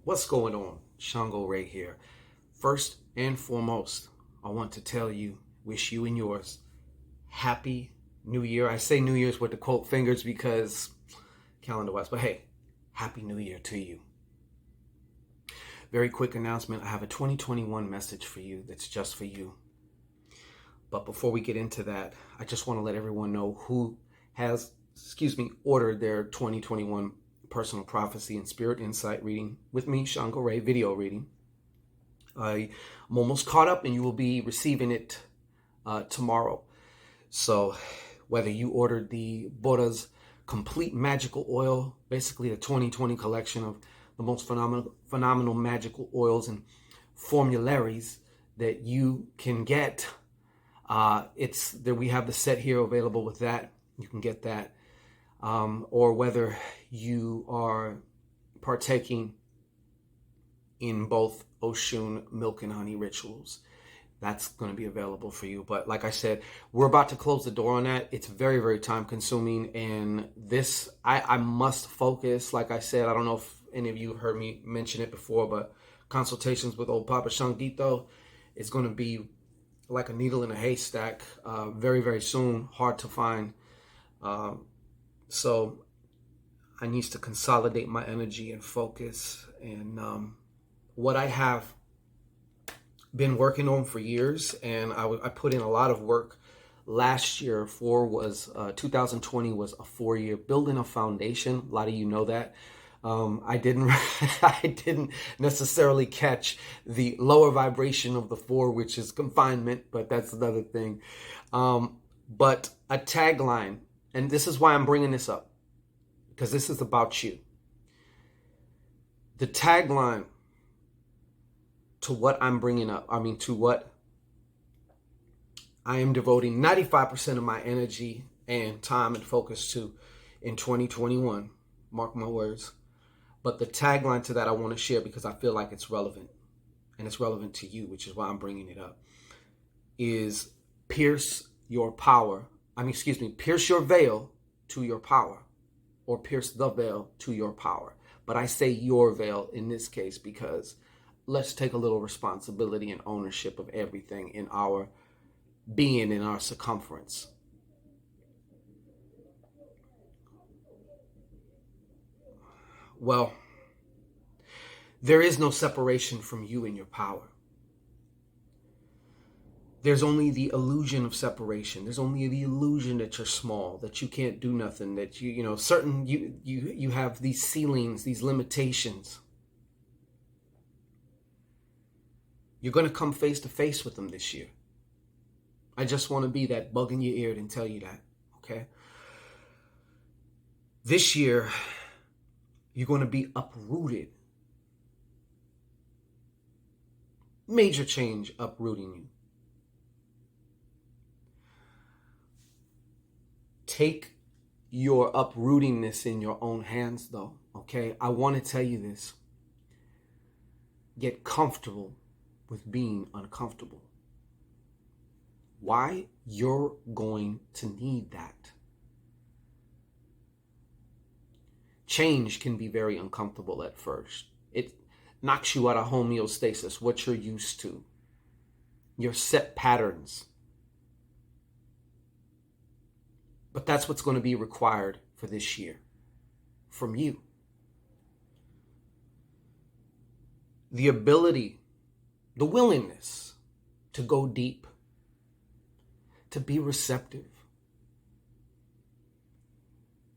What's going on? Shango Ray here. First and foremost, I want to tell you, wish you and yours happy New Year. I say New Year's with the quote fingers because calendar wise, but hey, happy New Year to you. Very quick announcement. I have a 2021 message for you that's just for you. But before we get into that, I just want to let everyone know who has, ordered their 2021 personal prophecy and spirit insight reading with me, Shango Ray, video reading. I'm almost caught up and you will be receiving it tomorrow. So whether you ordered the Buddha's complete magical oil, basically a 2020 collection of the most phenomenal magical oils and formularies that you can get, it's there. We have the set here available with that. You can get that. Or whether you are partaking in both Oshun milk and honey rituals, that's going to be available for you. But like I said, we're about to close the door on that. It's very, very time consuming. And this, I must focus. Like I said, I don't know if any of you heard me mention it before, but consultations with old Papa Shangito is going to be like a needle in a haystack very, very soon. Hard to find. So I need to consolidate my energy and focus. And what I have been working on for years, and I put in a lot of work last year 2020 was a 4-year building a foundation. A lot of you know that. I didn't I didn't necessarily catch the lower vibration of the 4, which is confinement, but that's another thing. But a tagline, and this is why I'm bringing this up, because this is about you. The tagline to what I'm bringing up, to what I am devoting 95% of my energy and time and focus to in 2021, mark my words. But the tagline to that I want to share because I feel like it's relevant, and it's relevant to you, which is why I'm bringing it up, is pierce your veil to your power, or pierce the veil to your power. But I say your veil in this case because let's take a little responsibility and ownership of everything in our being, in our circumference. Well, there is no separation from you and your power. There's only the illusion of separation. There's only the illusion that you're small, that you can't do nothing, that you have these ceilings, these limitations. You're going to come face to face with them this year. I just want to be that bug in your ear and tell you that, okay? This year, you're going to be uprooted. Major change uprooting you. Take your uprootingness in your own hands, though, okay? I want to tell you this. Get comfortable with being uncomfortable. Why? You're going to need that. Change can be very uncomfortable at first. It knocks you out of homeostasis, what you're used to, your set patterns. But that's what's going to be required for this year from you. The ability, the willingness to go deep, to be receptive.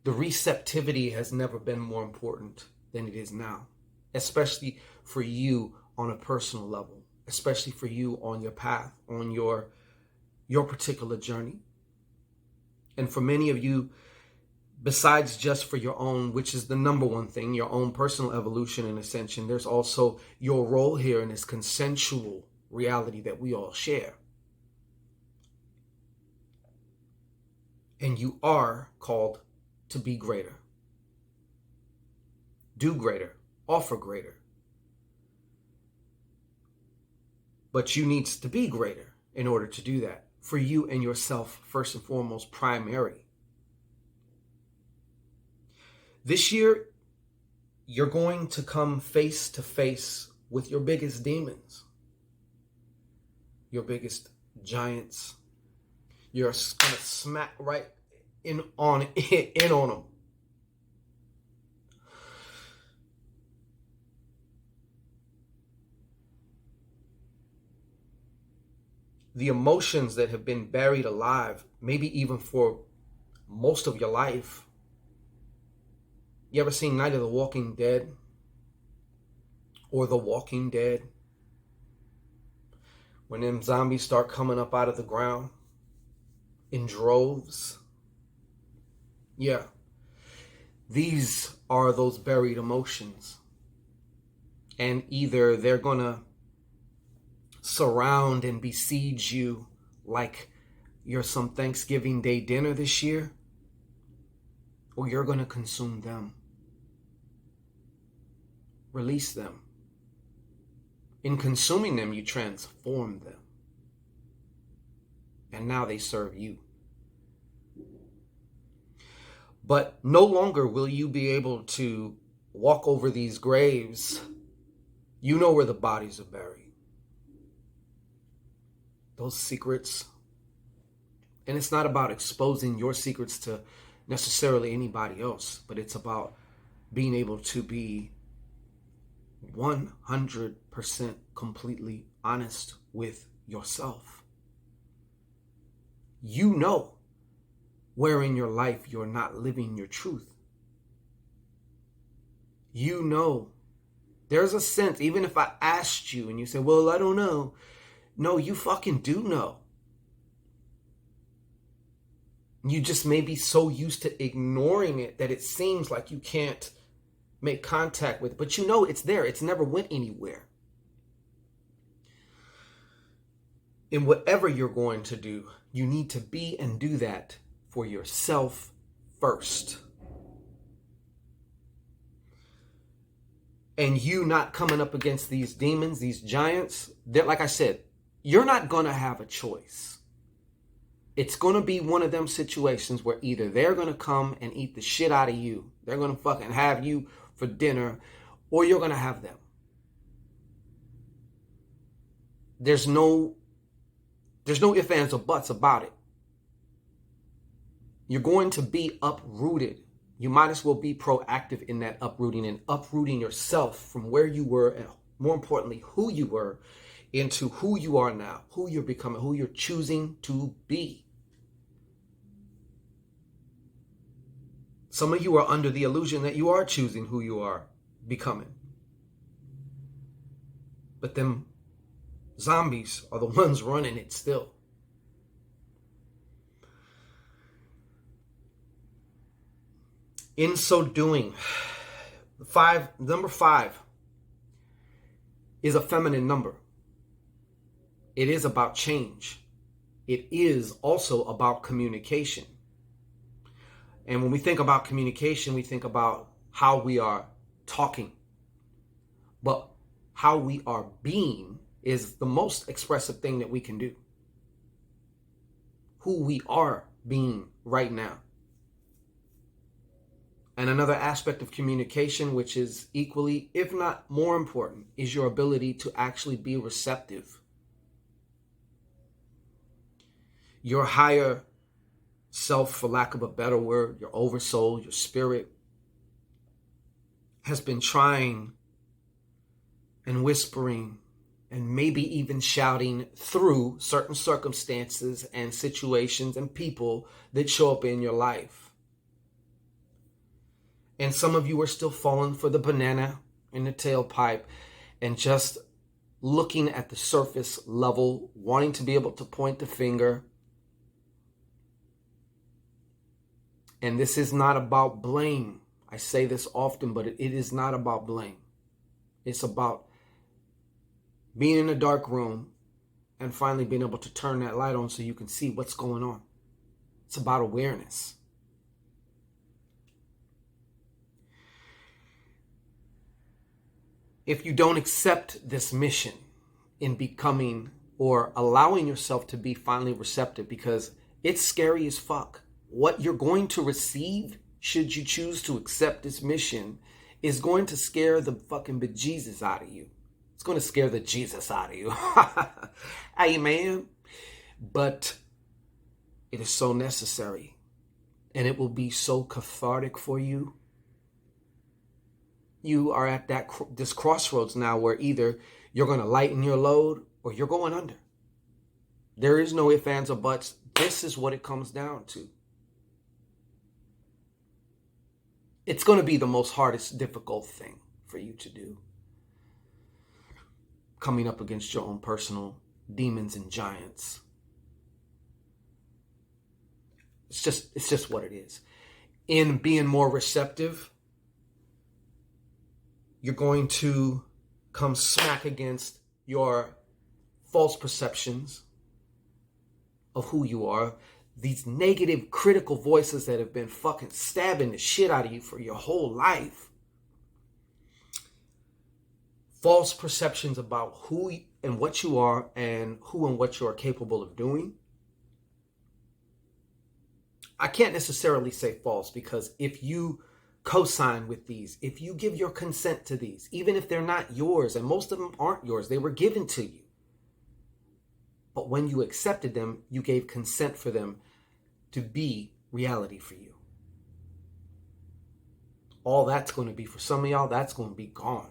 The receptivity has never been more important than it is now, especially for you on a personal level, especially for you on your path, on your particular journey. And for many of you, besides just for your own, which is the number one thing, your own personal evolution and ascension, there's also your role here in this consensual reality that we all share. And you are called to be greater, do greater, offer greater. But you need to be greater in order to do that. For you and yourself, first and foremost, primary. This year, you're going to come face to face with your biggest demons, your biggest giants. You're going to smack right in on them. The emotions that have been buried alive, maybe even for most of your life. You ever seen Night of the Walking Dead? Or The Walking Dead? When them zombies start coming up out of the ground in droves. Yeah. These are those buried emotions. And either they're going to surround and besiege you like you're some Thanksgiving Day dinner this year, or you're going to consume them. Release them. In consuming them, you transform them. And now they serve you. But no longer will you be able to walk over these graves. You know where the bodies are buried. Those secrets. And it's not about exposing your secrets to necessarily anybody else, but it's about being able to be 100% completely honest with yourself. You know where in your life you're not living your truth. You know. There's a sense, even if I asked you and you say, well, I don't know. No, you fucking do know. You just may be so used to ignoring it that it seems like you can't make contact with it. But you know it's there. It's never went anywhere. In whatever you're going to do, you need to be and do that for yourself first. And you not coming up against these demons, these giants, that, like I said, you're not going to have a choice. It's going to be one of them situations where either they're going to come and eat the shit out of you. They're going to fucking have you for dinner, or you're going to have them. There's no ifs, ands, or buts about it. You're going to be uprooted. You might as well be proactive in that uprooting and uprooting yourself from where you were, and more importantly, who you were, into who you are now, who you're becoming, who you're choosing to be. Some of you are under the illusion that you are choosing who you are becoming. But them zombies are the ones running it still. In so doing, number 5 is a feminine number. It is about change. It is also about communication. And when we think about communication, we think about how we are talking. But how we are being is the most expressive thing that we can do. Who we are being right now. And another aspect of communication, which is equally, if not more important, is your ability to actually be receptive. Your higher self, for lack of a better word, your oversoul, your spirit, has been trying and whispering and maybe even shouting through certain circumstances and situations and people that show up in your life. And some of you are still falling for the banana in the tailpipe and just looking at the surface level, wanting to be able to point the finger. And this is not about blame. I say this often, but it is not about blame. It's about being in a dark room and finally being able to turn that light on so you can see what's going on. It's about awareness. If you don't accept this mission in becoming or allowing yourself to be finally receptive, because it's scary as fuck. What you're going to receive, should you choose to accept this mission, is going to scare the fucking bejesus out of you. It's going to scare the Jesus out of you. Amen. But it is so necessary. And it will be so cathartic for you. You are at this crossroads now where either you're going to lighten your load or you're going under. There is no ifs, ands, or buts. This is what it comes down to. It's going to be the most hardest, difficult thing for you to do. Coming up against your own personal demons and giants. It's just what it is. In being more receptive, you're going to come smack against your false perceptions of who you are. These negative, critical voices that have been fucking stabbing the shit out of you for your whole life. False perceptions about who and what you are and who and what you are capable of doing. I can't necessarily say false, because if you co-sign with these, if you give your consent to these, even if they're not yours, and most of them aren't yours, they were given to you. But when you accepted them, you gave consent for them to be reality for you. All that's going to be, for some of y'all, that's going to be gone.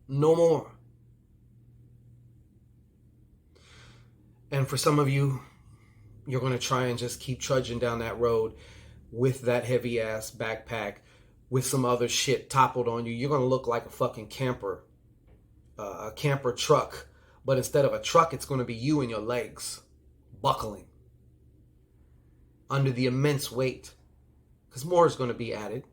No more. And for some of you, you're going to try and just keep trudging down that road with that heavy ass backpack with some other shit toppled on you. You're going to look like a fucking camper, a camper truck. But instead of a truck, it's going to be you and your legs buckling under the immense weight, because more is going to be added.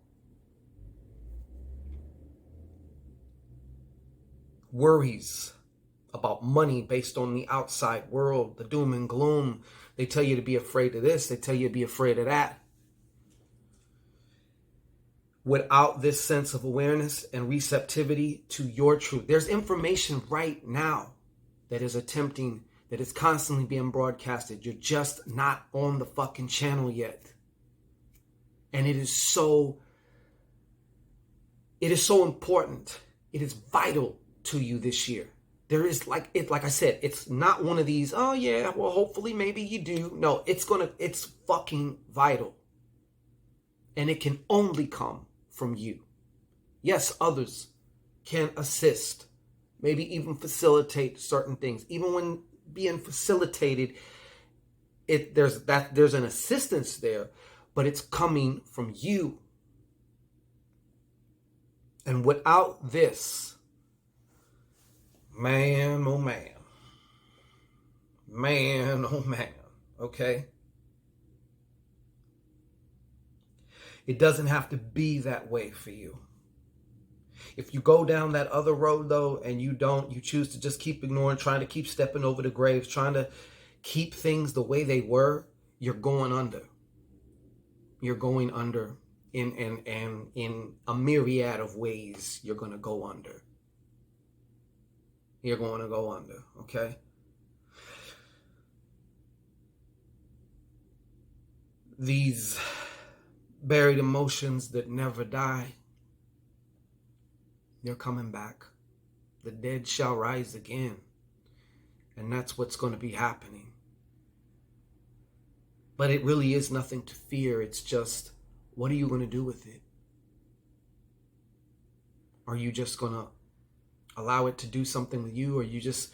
Worries about money based on the outside world, the doom and gloom. They tell you to be afraid of this. They tell you to be afraid of that. Without this sense of awareness and receptivity to your truth, there's information right now that is constantly being broadcasted. You're just not on the fucking channel yet. And it is so important. It is vital to you this year. There is like I said, it's not one of these, oh yeah, well hopefully maybe you do. No, it's fucking vital. And it can only come from you. Yes, others can assist, maybe even facilitate certain things. Even when being facilitated, there's an assistance there, but it's coming from you. And without this, man, oh man. Man, oh man. Okay? It doesn't have to be that way for you. If you go down that other road, though, and you choose to just keep ignoring, trying to keep stepping over the graves, trying to keep things the way they were, you're going under. You're going under in a myriad of ways. You're going to go under. You're going to go under, okay? These buried emotions that never die, they're coming back. The dead shall rise again. And that's what's going to be happening. But it really is nothing to fear. It's just, what are you going to do with it? Are you just going to allow it to do something with you? Or you just...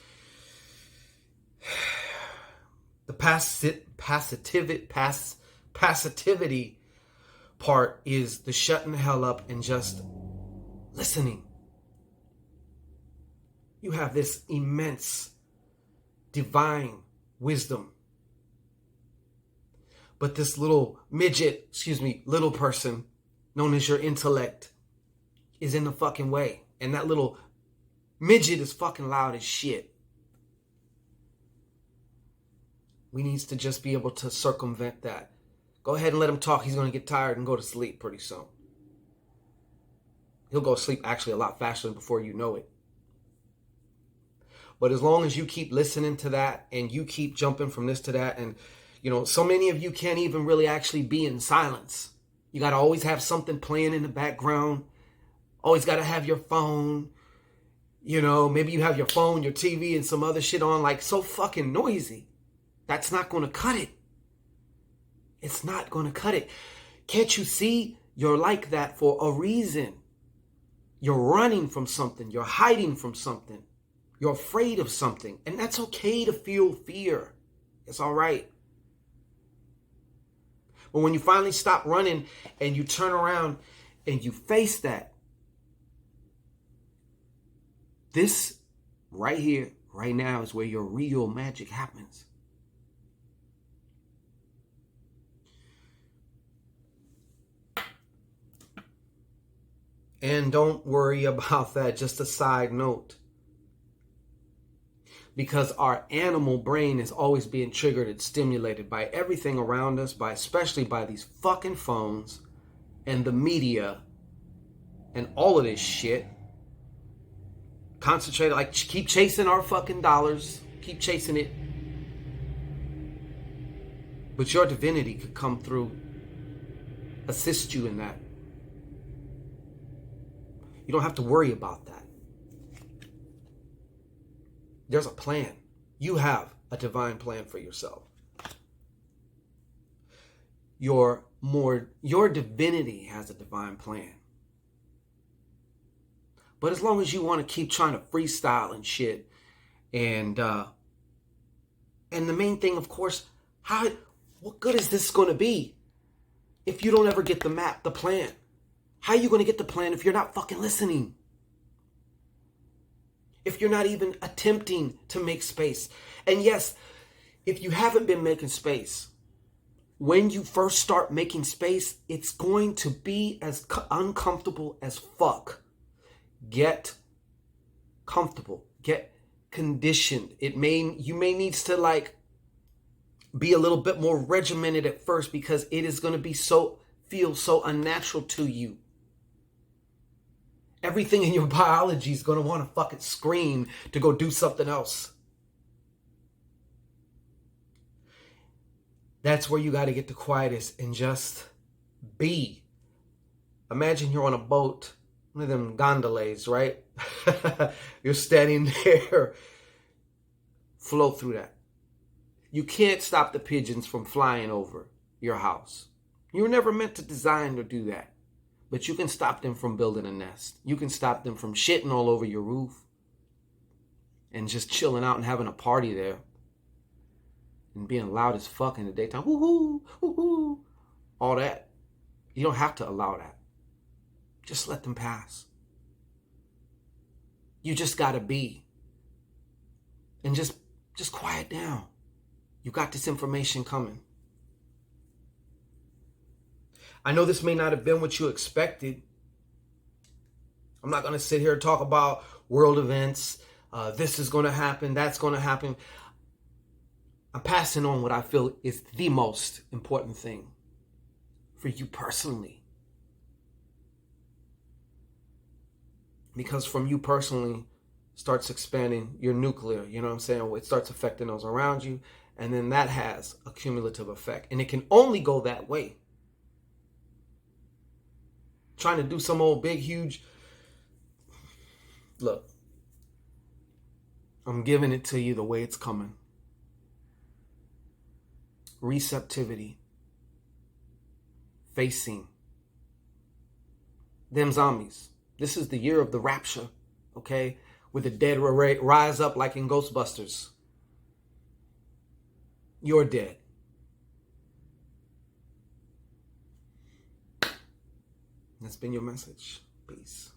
The passivity part is the shutting the hell up and just listening. You have this immense divine wisdom. But this little little person known as your intellect is in the fucking way. And that little midget is fucking loud as shit. We need to just be able to circumvent that. Go ahead and let him talk. He's going to get tired and go to sleep pretty soon. He'll go to sleep actually a lot faster than before you know it. But as long as you keep listening to that and you keep jumping from this to that, and so many of you can't even really actually be in silence. You got to always have something playing in the background. Always got to have your phone. You know, maybe you have your phone, your TV, and some other shit on, like so fucking noisy. That's not going to cut it. It's not going to cut it. Can't you see? You're like that for a reason. You're running from something. You're hiding from something. You're afraid of something. And that's okay to feel fear. It's all right. But when you finally stop running and you turn around and you face that, this right here, right now is where your real magic happens. And don't worry about that. Just a side note. Because our animal brain is always being triggered and stimulated by everything around us, especially by these fucking phones and the media and all of this shit. Concentrate, like keep chasing our fucking dollars. Keep chasing it. But your divinity could come through, assist you in that. You don't have to worry about that. There's a plan. You have a divine plan for yourself. Your divinity has a divine plan. But as long as you want to keep trying to freestyle and shit, and the main thing, of course, what good is this going to be if you don't ever get the map, the plan? How are you going to get the plan if you're not fucking listening? If you're not even attempting to make space. And yes, if you haven't been making space, when you first start making space, it's going to be as uncomfortable as fuck. Get comfortable. Get conditioned. You may need to like be a little bit more regimented at first because it is going to feel so unnatural to you. Everything in your biology is going to want to fucking scream to go do something else. That's where you got to get the quietest and just be. Imagine you're on a boat, one of them gondolas, right? You're standing there. Flow through that. You can't stop the pigeons from flying over your house. You were never meant to design or do that. But you can stop them from building a nest. You can stop them from shitting all over your roof and just chilling out and having a party there and being loud as fuck in the daytime. Woohoo, woohoo, all that. You don't have to allow that. Just let them pass. You just gotta be. And just quiet down. You got this information coming. I know this may not have been what you expected. I'm not going to sit here and talk about world events. This is going to happen. That's going to happen. I'm passing on what I feel is the most important thing for you personally. Because from you personally starts expanding your nuclear, you know what I'm saying? It starts affecting those around you. And then that has a cumulative effect. And it can only go that way. Trying to do some old big, huge... Look, I'm giving it to you the way it's coming. Receptivity. Facing them zombies. This is the year of the rapture, okay? Where the dead rise up like in Ghostbusters. You're dead. That's been your message. Peace.